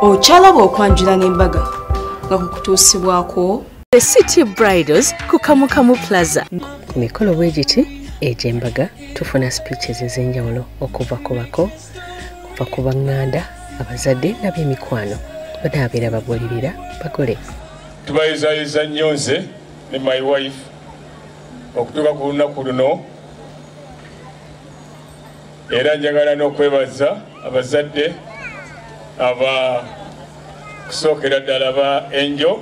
Ochalaba okwanjula n'embaga nga kukutuusibwako The City Bridals ku Kamukamu Plaza. Ku mikolo bwegiti egy'embaga tufuna speeches ez'enjawulo okuva ku bako, kuva ku baŋŋanda, abazadde n'ab'emikwano banaabeera babuulirira bakole. Tubayizayiza nnyo nze ne my wife okutuuka ku lunaku luno, era njagala n'okwebaza abazadde kusookera ddala ba Angel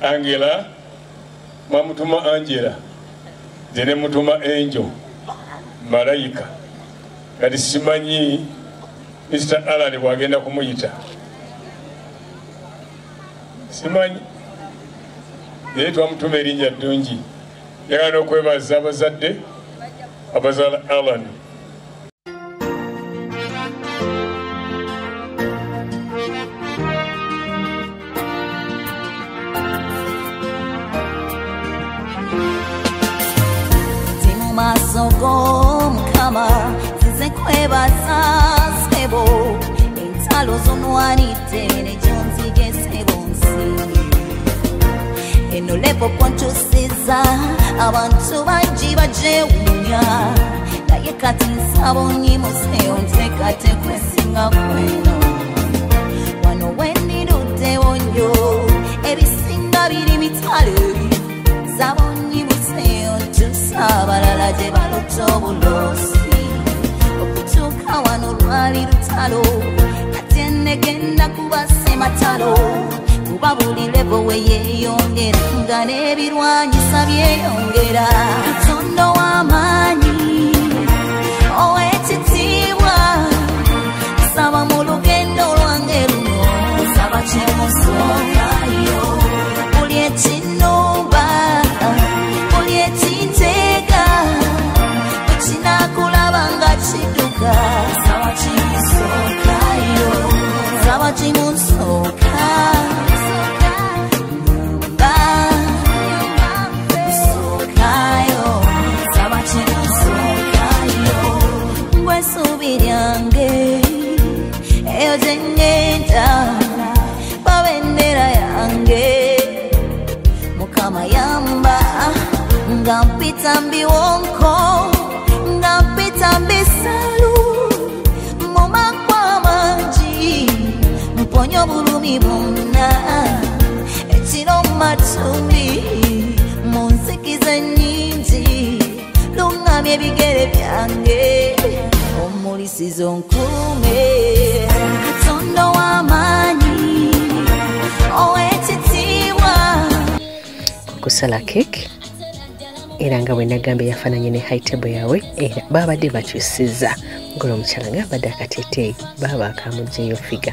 Angela, mwamutuma Angela, nze ne mutuma Angel Malayika, kati simanyi Mr. Alan bwagenda kumuyita, simanyi naye twamutuma erinnya ddungi. Njagala n'okwebaza abazadde abazaala Alan. Masoko mkama zize kwebaza sebo entalo zonwanite ne jonzi gesebo nsi eno lepo kwantusiza abantu bangi bajewunya naye kati nsabo nyimo seontekate kwesinga kweno wano wenirudde wonyo ebisinga biri mitale zabonyimu abalala gye balota obulosi okutuuka wano lwali lutalo kati enegenda kuba sematalo kuba buli lebo we yeeyongera nga n'ebirwanyisa byeyongera. Katonda w'amaanyi ow'ekitiibwa saba mu lugendo lwange luno saba kimusookayo buli ekinumba chiduka sawa chimusokayo sawa chimusoka sokayo sawa chimusokayo ngwesubiryange eyo jengenda babendera yange mukama yamba ngampita mbiwonko tambisalu mumakwa mangi mponyo bulumi bwonna ekiro matumbi munsikize nnyingi luŋŋamya ebigere byange omulisizo nkuume. Katonda w'amaanyi ow'ekitiibwa kusala keke era nga bwe nagambye yafaananye ne high table yawe era baabadde bakyusiza ngola omukyala ng'abadde akateeteeyi baaba akamugyeyo figa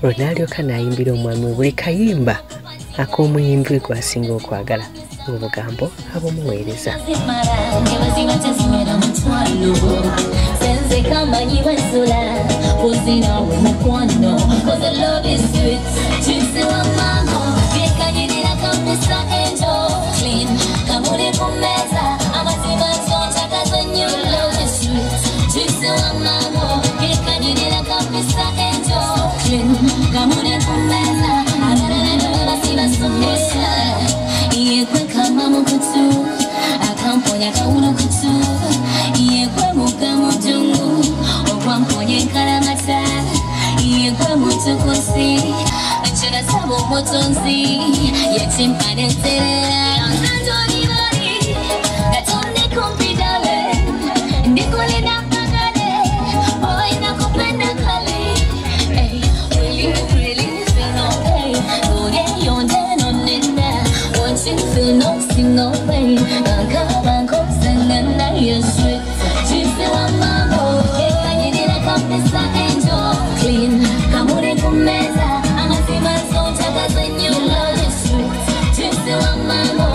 olwo n'alyoka n'ayimbira omwami we buli kayimba ak'omuyimbi we gwasinga okwagala ng'obugambo ab'omuweereza. Kamuri kumeza amazima zonchaka zenyu love is sweet Chise wa mamo Kikanyirira kabisa enjoy Kamuri kumeza agarana basima sumesa Iyekwe kama mukutu akamponya kaulu kutu Iyekwe muka mutungu okwamponye karamata Iyekwe mutukusi Chena sabo motonzi Yechimpane terera No single way, I'm going to you're sweet. Chise wa mambo, kanyirira kabisa angel clean. Kamuri kumeza, anasema zonchaka zenyu love is sweet. Chise wa mambo,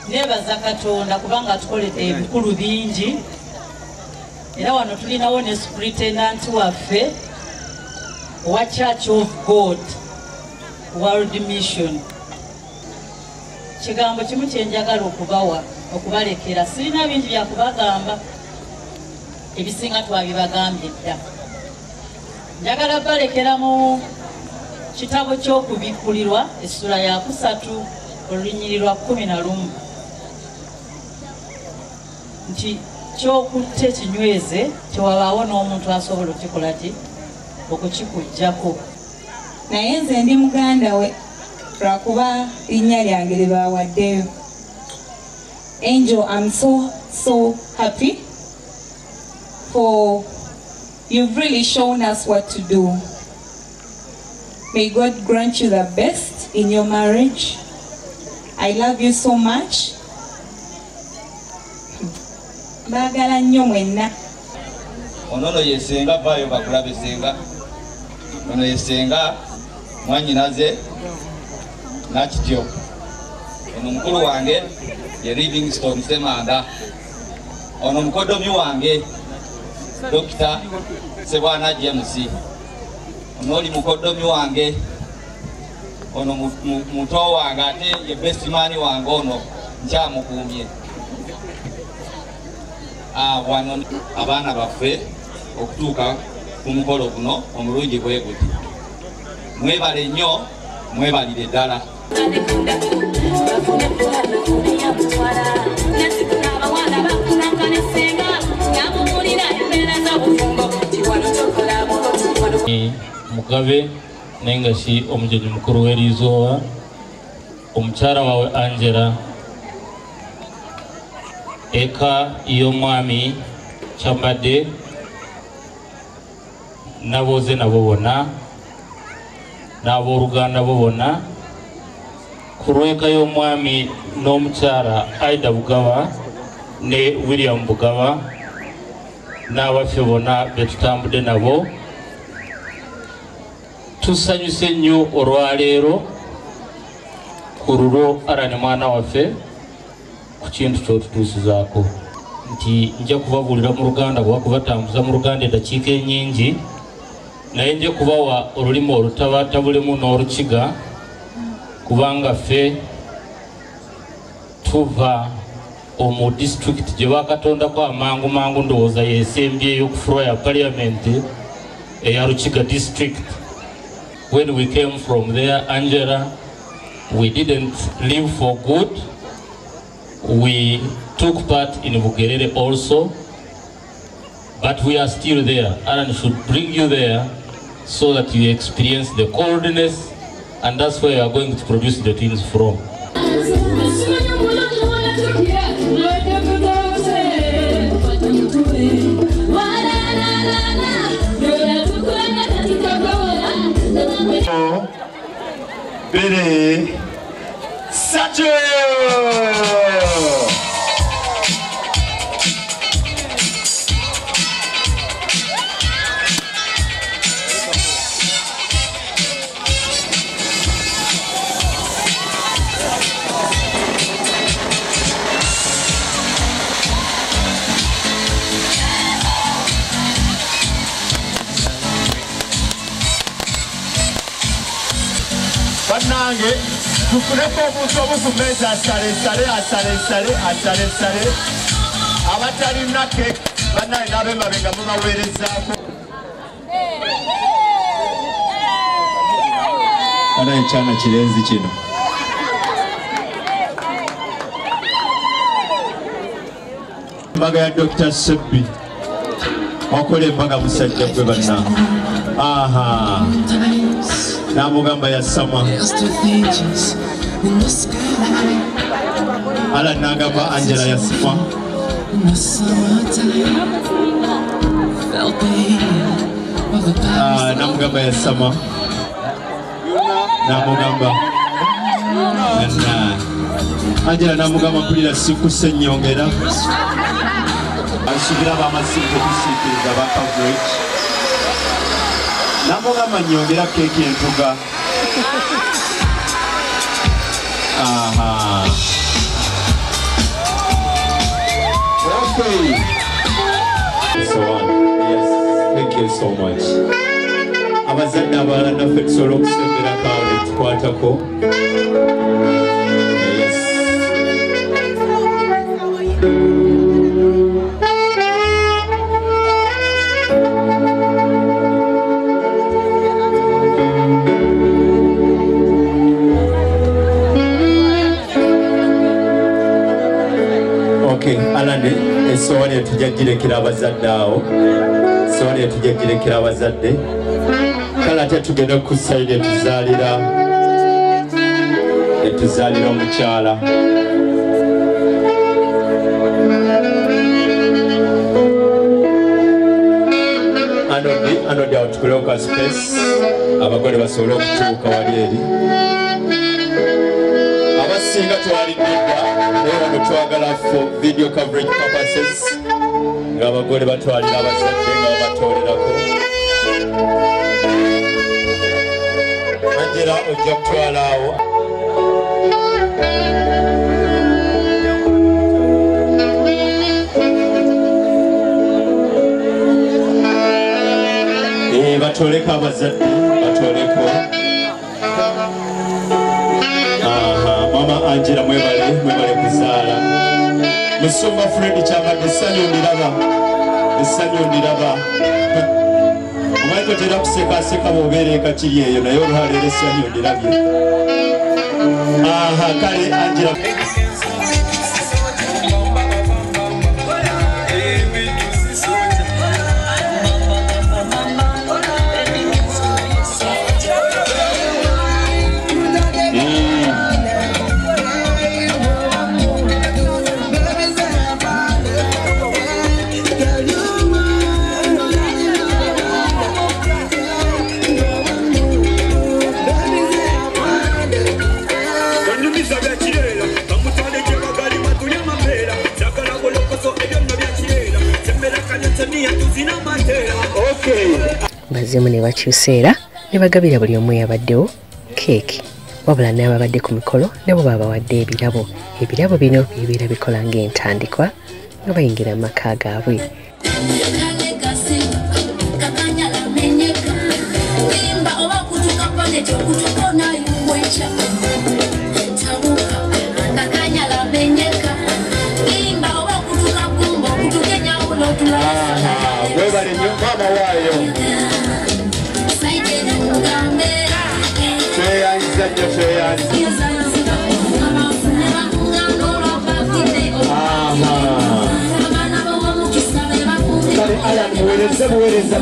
Nebaza Katonda kubanga tukoledde ebikulu bingi era wano tulinawo ne superintendent waffe wa Church of God World Mission. Kigambo kimu kyenjagala okubalekera, sirina bingi bya kubagamba, ebisinga twabibagambye dda. Njagala balekera mu kitabo ky'okubikkulirwa essula ya 3 olunyiriri lwa 11 nti kyokutte kinyweze tewabaawo n'omuntu asobola okikola ki okukikujjako. Naye nze ndi muganda we lwakuba linnya lyange lye baawaddeyo. Angel, I'm so happy for you've really shown us what to do. May God grant you the best in your marriage. I love you so much. Bagala nnyo mwenna. Onono yesenga bayo bakulabe senga. Ono yesenga mwanyinaze nakityo. Ono mukulu wange ye Livingstone Semanda. Ono mukodomi wange Dr. Sebwana James. Ono oli mukodomi wange. Ono muto wange ate ye best man wange ono nkyamukuumye. Wano abaana baffe okutuuka ku mukolo guno omulungi bwe guti. Mwebale nnyo, mwebalire ddala. Mugabe Nengashi omugenyi mukuru w'eriizooba, omukyala wawe Angela, eka y'omwami Kyambadde, naboze nabo bonna n'abooluganda bo bonna, ku lw'eka y'omwami n'omukyala Aida Bugaba ne William Bugaba n'abaffe bonna be tutambudde nabo, tusanyuse nnyo olwaleero ku lulwo Allan mwana waffe ku kintu ky'otutuusizaako nti nja kubabuulira mu Luganda bwa kubatambuza mu Luganda eddakiika ennyingi, naye nja kubawa olulimi olutabatabulemu n'Olukiga kubanga ffe tuva omu disitulikiti gye bakatondako amangu mangu ndowooza yeesembyeyo ku floor ya parliament eya Lukiga district. When we came from there, Angela, we didn't live for good. We took part in Bugerere also, but we are still there. Allan should bring you there so that you experience the coldness, and that's where you are going to produce the twins from. Billy Satchel! bannange tufuneko omuntu omu ku mmeeza asale abatalina keke bannange n'abemabega mubaweerezaako ana ekyana kirenzi kino embaga ya Dr. Sebbi wakola embaga musajja gwe bannange namugamba yasama ala nagamba Angela yasima namugamba yasama namugamba Angela namugamba mpulira sikuse nnyongera ansubira bamasiku okusiikiriza ba coverage namugamba nnyongera keeki entuga Okay. So on. Yes. Thank you so much. Abazadde abalala naffe tusobola okusembera kaale tukwatako. Yes. Okay, alande esowani etujjagirekera abazadde awo esowani etujjagirekera abazadde kale ate tugenda ku sayidi etuzaalira omukyala anodi awo tukolewo ka space abagole basobole okutuuka wali eri abasinga twaliddeedda naye wano twagala for video coverage purposes ng'abagole batwalira abazadde nga babatolerako Angela ojja kutwala awo batoleko abazadde batoleko Mama Angela mwebale kuzaala Musumba Fred kyabadde essanyu ndiraba omanyi totera kusekaseka bw'obeera eka kiri eyo naye olwaleero essanyu ndirabye kale Angela bazimu ne bakyusa era ne bagabira buli omu eyabaddewo keeki wabula n'ababadde ku mikolo nabo baabawadde ebirabo bino bibeera bikola ng'entandikwa nga bayingira mu maka gaabwe webale nnyo maama waayo tweyanziza nnyo tweyanziza kale alan muweereze buweereza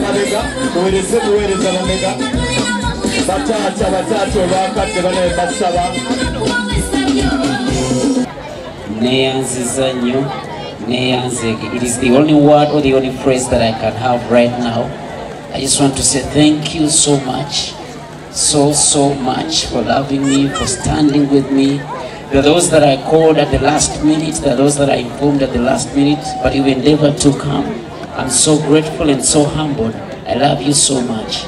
bamega bataata olwakadde banaye basaba neyanziza nnyo it is the only word or the only phrase that I can have right now. I just want to say thank you so much, so much for loving me, for standing with me. There are those that I called at the last minute, there are those that I informed at the last minute, but you endeavored to come. I'm so grateful and so humbled. I love you so much.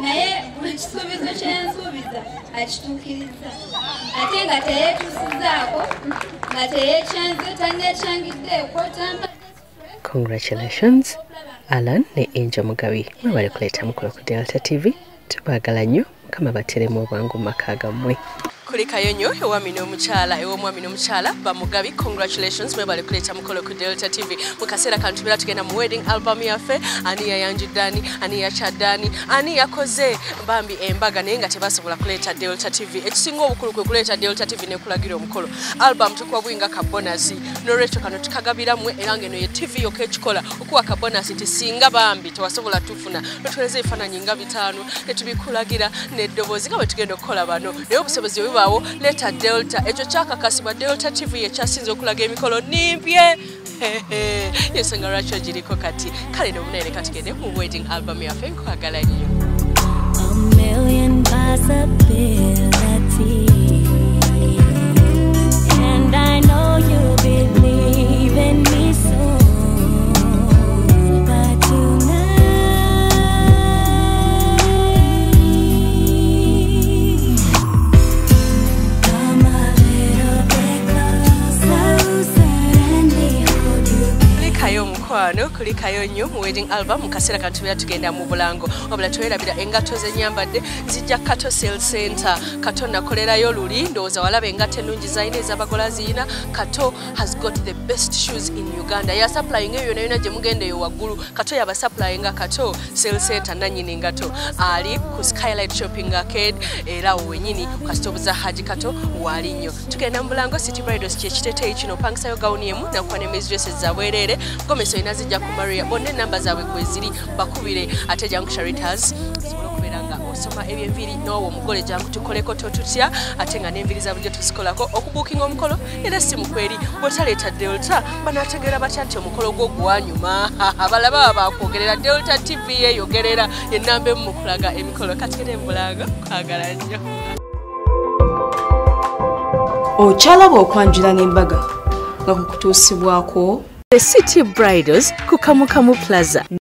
naye buli kisuubizo kyensuubiza akituukiriza ate nga teyeetuusizaako nga teyeekyanze tanneekyangidde kwotamba. Congratulations Alan ne Angel Mugabi mwebale kuleeta mukolo ku Delta TV tubaagala nnyo mukama bateremu obwangu mu maka gammwe. Kuli Kayonyo ewami n'omukyala ew'omwami n'omukyala Bamugabi, congratulations mwebale kuleeta mukolo ku Delta TV mu kaseera kano tubeera tugenda mu wedding album yaffe ani yayanjuddaani ani yakyaddaani ani yakoze bambi embaga naye nga tebasobola kuleeta Delta TV. Ekisinga obukulu kwe kuleeta Delta TV ne kulagira omukolo album tukuwa bwinga ka bonasi n'olwekyo kano tukagabiramwe era ng'eno ye TV yokka ekikola okuwa ka bonasi tisinga bambi tewasobola tufuna notuweza ebifaananyi nga 5 ne tubikulagira n'eddoboozi nga bwe tugenda okukola bano naye obusobozi bwebubawo leeta Delta ekyo kyakakasibwa Delta TV ekyasinze okulaga emikolo nimpye yensonga lwaki ogiriko kati kale n'obunaire katugende mu wedding album yaffe nkwagala nnyo. A million possibilities, and I know you believe in me so. But tonight, come a little bit closer and behold you. Kayo mukwano kuli Kayonyo mu wedding album mu kaseera kano tubeera tugenda mu Bulango wabula twerabira engato zenyambadde zijja Kato Sale Center. Kato nakolerayo luli ndowooza walaba engato ennungi zayina ez'abagola ziyina. Kato has got the best shoes in Uganda. Ya supplying eyo yonna gye mugenda eyo waggulu Kato yaba supplyinga Kato Sale Center nannyini ngato ali ku Skylight Shopping Arcade era wenyini kasitobuza Haji Kato wali nnyo. Tugenda mu Bulango City Bridals kyekiteeteeyi kino pangisayo gawuni emu nakuwa ne dresses za bwereere Gomeso inazijja ku Maria bonna ennamba zaabwe kweziri bakubire ate jangu Charitas zisobola okubeera nga osoma ebyenviri n'owo omugole jangu tukoleko totutya ate nga n'enviri za bulijjo tuzikolako okubuukinga omukolo era si mukweri bw'otaleeta Delta banaategeera batya nti omukolo gwo gwanyuma abalaba bakwogerera Delta TV yeeyogerera ennamba emu mu kulaga emikolo katigere mu Bulango kwagala nnyo. Okyalaba okwanjula n'embaga nga kukutuusibwako The City Bridals ku Kamukamu Plaza.